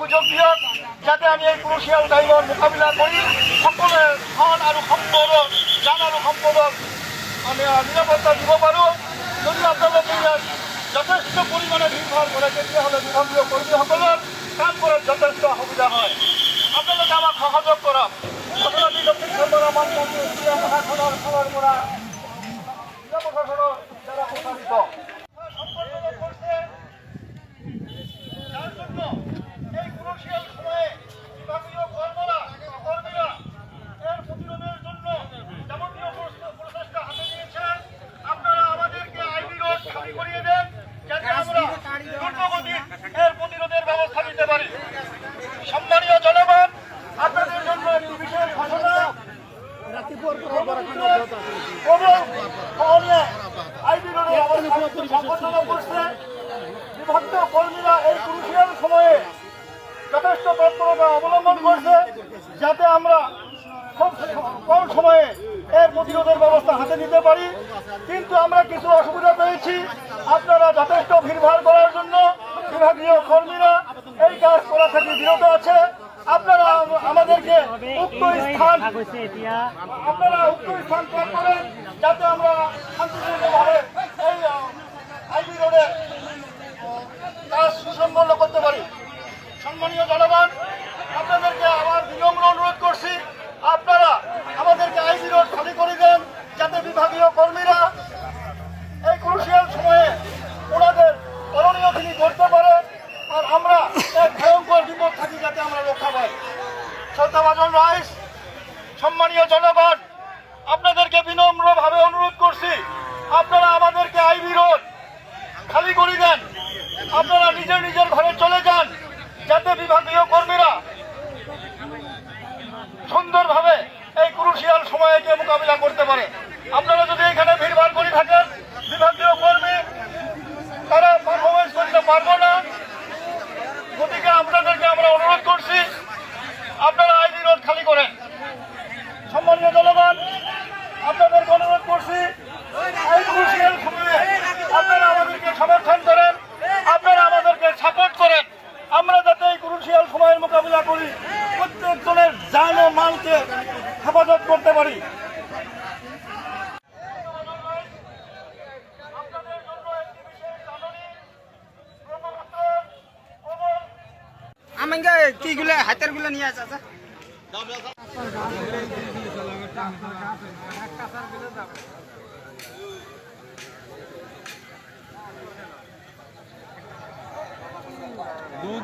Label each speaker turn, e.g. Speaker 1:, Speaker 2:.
Speaker 1: সুযোগ দিয়ক যাতে আমি এই ক্রুশিয়াল টাইমৰ মোকাবিলা কৰি সকলে ধন আৰু সম্পদ জান আৰু সম্পদক আমি নিৰাপত্তা দিব পাৰোঁ। যদি আপোনালোকে ইয়াত যথেষ্ট পৰিমাণে ভিৰ কৰে তেতিয়াহ'লে বিভাগীয় কৰ্মীসকলৰ কাম কৰাত যথেষ্ট সুবিধা হয়। আপোনালোকে আমাক সহযোগ কৰক। আপোনালোকে দক্ষিণ চন্দ্ৰ মানমন্ত্ৰী প্ৰশাসনৰ ফালৰ পৰা জিলা প্ৰশাসনৰ দ্বাৰা প্ৰশাসিত প্রতিরোধের ব্যবস্থা নিতে পারি। সম্মানীয় জনগণ, আপনাদের জন্য একটি বিশেষ ঘোষণা। বিভক্ত কর্মীরা এই ক্রুশিয়াল সময়ে যথেষ্ট তৎপরতা অবলম্বন করছে যাতে আমরা খুব কম সময়ে এর প্রতিরোধের ব্যবস্থা হাতে নিতে পারি। কিন্তু আমরা কিছু অসুবিধা পেয়েছি। আপনারা যথেষ্ট ভিড়ভাড় করার জন্য বিভাগীয় কর্মীরা এই কাজ করা থেকে বিরত আছে। আপনারা আমাদেরকে উক্ত স্থান ত্যাগ করেন যাতে আমরা শান্তিপূর্ণভাবে এই আইবি রোডে কাজ সুসম্পন্ন করতে পারি। সম্মানীয় জনগণ, আপনাদেরকে আবার বিনম্র অনুরোধ করছি, আপনারা আমাদেরকে আইবি রোড খালি করে দেন যাতে বিভাগীয় কর্মীরা এই ক্রুশিয়াল সময়ে ওনাদের করণীয় তিনি করতে পারে আর আমরা এক ভয়ঙ্কর বিপদ থাকি যাতে আমরা রক্ষা পাই। শ্রদ্ধাভাজন রাইস, সম্মানীয় জনগণ, আপনাদেরকে বিনম্রভাবে অনুরোধ করছি, আপনারা আমাদেরকে আইবি রোড খালি করে দেন। আপনারা নিজের নিজের ঘরে চলে যান যাতে বিভাগীয় কর্মীরা সুন্দরভাবে এই ক্রুশিয়াল সময়কে মোকাবিলা করতে পারে। আপনারা যদি এখানে ভিড়ভাড় করে থাকেন, বিভাগীয় কর্মী তারা পারফরমেন্স করতে পারবো না। গতিকে আপনাদেরকে আমরা অনুরোধ করছি, আপনারা আইবি রোড খালি করেন। সম্মানীয় জনগণ, আপনাদেরকে অনুরোধ করছি, এই ক্রুশিয়াল সময়ে আপনারা আমাদেরকে সমর্থন করেন, আপনারা আমাদেরকে সাপোর্ট করেন। আমরা যাতে এই ক্রুশিয়াল সময়ের মোকাবিলা করি, প্রত্যেক জনের জান ও মালকে হেফাজত করতে পারি।
Speaker 2: আমাকে কিগুলো হাতের গুলো নিয়ে আসা